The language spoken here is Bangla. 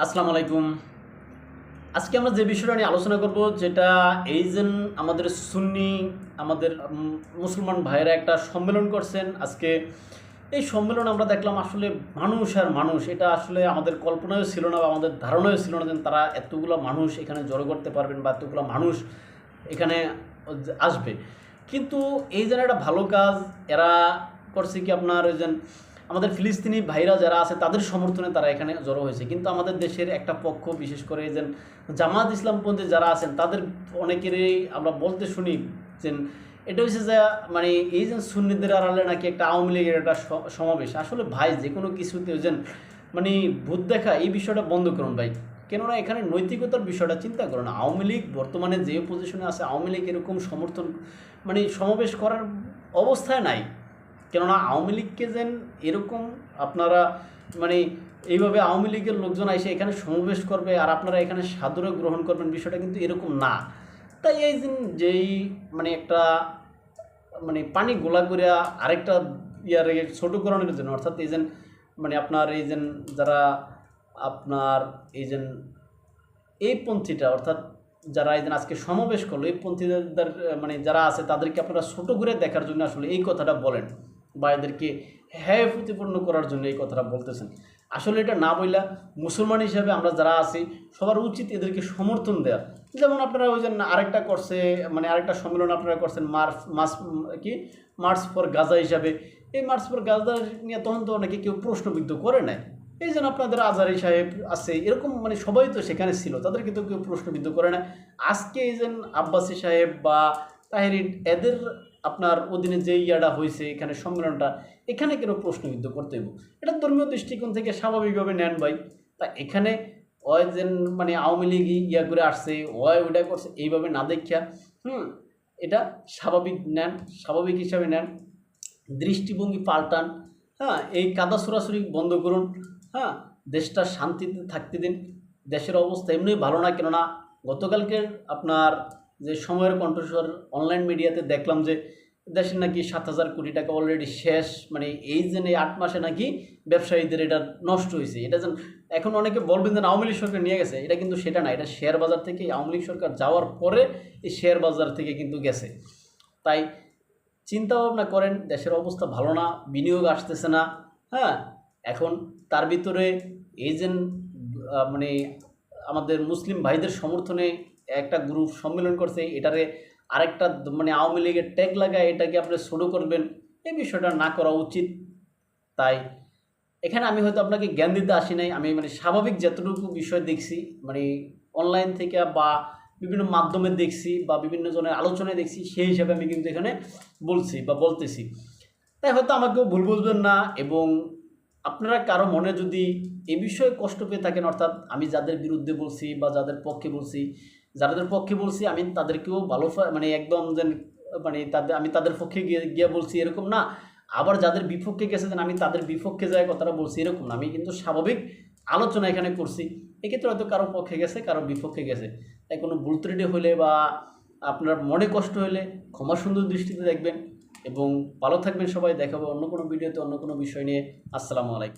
আসসালামু আলাইকুম। আজকে আমরা যে বিষয়টা নিয়ে আলোচনা করব, যেটা এই যে আমাদের সুন্নি আমাদের মুসলমান ভাইয়েরা একটা সম্মেলন করছেন আজকে। এই সম্মেলন আমরা দেখলাম, আসলে মানুষ আর মানুষ, এটা আসলে আমাদের কল্পনায়ও ছিল না বা আমাদের ধারণাও ছিল না যে তারা এতগুলো মানুষ এখানে জড়ো করতে পারবেন বা এতগুলো মানুষ এখানে আসবে। কিন্তু এই যেন একটা ভালো কাজ এরা করছে কি, আপনার ওই যে আমাদের ফিলিস্তিনি ভাইরা যারা আছে তাদের সমর্থনে তারা এখানে জড়ো হয়েছে। কিন্তু আমাদের দেশের একটা পক্ষ, বিশেষ করে যে জামাত ইসলামপন্থী যারা আছেন, তাদের অনেকেরই আমরা বলতে শুনি যে এটা হচ্ছে যে মানে এই যে সুন্নিদের আড়ালে নাকি একটা আওয়ামী লীগের একটা সমাবেশ। আসলে ভাই, যে কোনো কিছুতে ওই যে মানে ভূত দেখা, এই বিষয়টা বন্ধ করুন ভাই। কেননা এখানে নৈতিকতার বিষয়টা চিন্তা করুন। আওয়ামী লীগ বর্তমানে যে পজিশনে আছে, আওয়ামী লীগ এরকম সমর্থন মানে সমাবেশ করার অবস্থায় নাই। কেননা আওয়ামী লীগকে যেন এরকম আপনারা মানে এইভাবে আওয়ামী লীগের লোকজন এসে এখানে সমাবেশ করবে আর আপনারা এখানে সাদরে গ্রহণ করবেন, বিষয়টা কিন্তু এরকম না। তাই এই যেই মানে একটা মানে পানি গোলা করে আরেকটা ইয়ারে ছোটো করানোর জন্য, অর্থাৎ এই যে মানে আপনার এই যে যারা আপনার এই যে এই পন্থীটা, অর্থাৎ যারা এই দিন আজকে সমাবেশ করলো, এই পন্থীদের মানে যারা আছে তাদেরকে আপনারা ছোটো করে দেখার জন্য আসলে এই কথাটা বলেন, বা এদেরকে হ্যায় প্রতিপন্ন করার জন্য এই কথাটা বলতেছেন। আসলে এটা না বইলা মুসলমান হিসাবে আমরা যারা আছি সবার উচিত এদেরকে সমর্থন দেওয়া। যেমন আপনারা ওই যে আরেকটা করছে, মানে আরেকটা সম্মেলন আপনারা করছেন মার্চ ফর গাজা হিসাবে। এই মার্চ ফর গাজা নিয়ে তখন তো অনেকে কেউ প্রশ্নবিদ্ধ করে নাই। এই যেন আপনাদের আজহারি সাহেব আছে, এরকম মানে সবাই তো সেখানে ছিল, তাদেরকে তো কেউ প্রশ্নবিদ্ধ করে না। আজকে এই যে আব্বাসী সাহেব বা তাহেরি, এদের আপনার অধীনে যে ইয়াটা হয়েছে এখানে সম্মেলনটা, এখানে কেন প্রশ্নবিদ্ধ করতে হইব? এটা ধর্মীয় দৃষ্টিকোণ থেকে স্বাভাবিকভাবে নেন ভাই। তা এখানে ওই যে মানে আওয়ামী লীগ ইয়া করে আসছে, ওইটা করছে, এইভাবে না দেখিয়া এটা স্বাভাবিক নেন, স্বাভাবিক হিসাবে নেন, দৃষ্টিভঙ্গি পাল্টান। হ্যাঁ, এই কাদা ছোড়াছুরি বন্ধ করুন। হ্যাঁ, দেশটা শান্তিতে থাকতে দিন। দেশের অবস্থা এমনি ভালো না। কেননা গতকালকের আপনার যে সময়ের কণ্ঠস্বর অনলাইন মিডিয়াতে দেখলাম যে দেশের নাকি 7,000 কোটি টাকা অলরেডি শেষ, মানে এই যে 8 মাসে নাকি ব্যবসায়ীদের এটা নষ্ট হয়েছে। এটা যেন এখন অনেকে বলবেন যে আওয়ামী লীগ সরকার নিয়ে গেছে, এটা কিন্তু সেটা না। এটা শেয়ার বাজার থেকে আওয়ামী লীগ সরকার যাওয়ার পরে এই শেয়ার বাজার থেকে কিন্তু গেছে। তাই চিন্তা ভাবনা করেন, দেশের অবস্থা ভালো না, বিনিয়োগ আসতেছে না। হ্যাঁ, এখন তার ভিতরে এই যে মানে আমাদের মুসলিম ভাইদের সমর্থনে একটা গ্রুপ সম্মেলন করছে, এটারে আরেকটা মানে আওয়ামী লীগের ট্যাগ লাগায় এটাকে আপনি ছোটো করবেন, এই বিষয়টা না করা উচিত। তাই এখানে আমি হয়তো আপনাকে জ্ঞান দিতে আসি নাই, আমি মানে স্বাভাবিক যতটুকু বিষয় দেখছি, মানে অনলাইন থেকে বা বিভিন্ন মাধ্যমে দেখছি বা বিভিন্ন জনের আলোচনায় দেখছি, সেই হিসাবে আমি কিন্তু এখানে বলছি বা বলতেছি। তাই হয়তো আমাকেও ভুল বুঝবেন না। এবং আপনারা কারো মনে যদি এ বিষয়ে কষ্ট পেয়ে থাকেন, অর্থাৎ আমি যাদের বিরুদ্ধে বলছি বা যাদের পক্ষে বলছি, যাদের পক্ষে বলছি আমি তাদেরকেও ভালো মানে একদম যেন মানে আমি তাদের পক্ষে গিয়ে বলছি এরকম না। আবার যাদের বিপক্ষে গেছে যেন আমি তাদের বিপক্ষে যায় কথাটা বলছি এরকম না। আমি কিন্তু স্বাভাবিক আলোচনা এখানে করছি। এক্ষেত্রে হয়তো কারো পক্ষে গেছে, কারো বিপক্ষে গেছে। তাই কোনো ভুল ত্রুটি হলে বা আপনার মনে কষ্ট হলে ক্ষমা সুন্দর দৃষ্টিতে দেখবেন। এবং ভালো থাকবেন সবাই। দেখাবো অন্য কোনো ভিডিওতে অন্য কোনো বিষয় নিয়ে। আসসালামু আলাইকুম।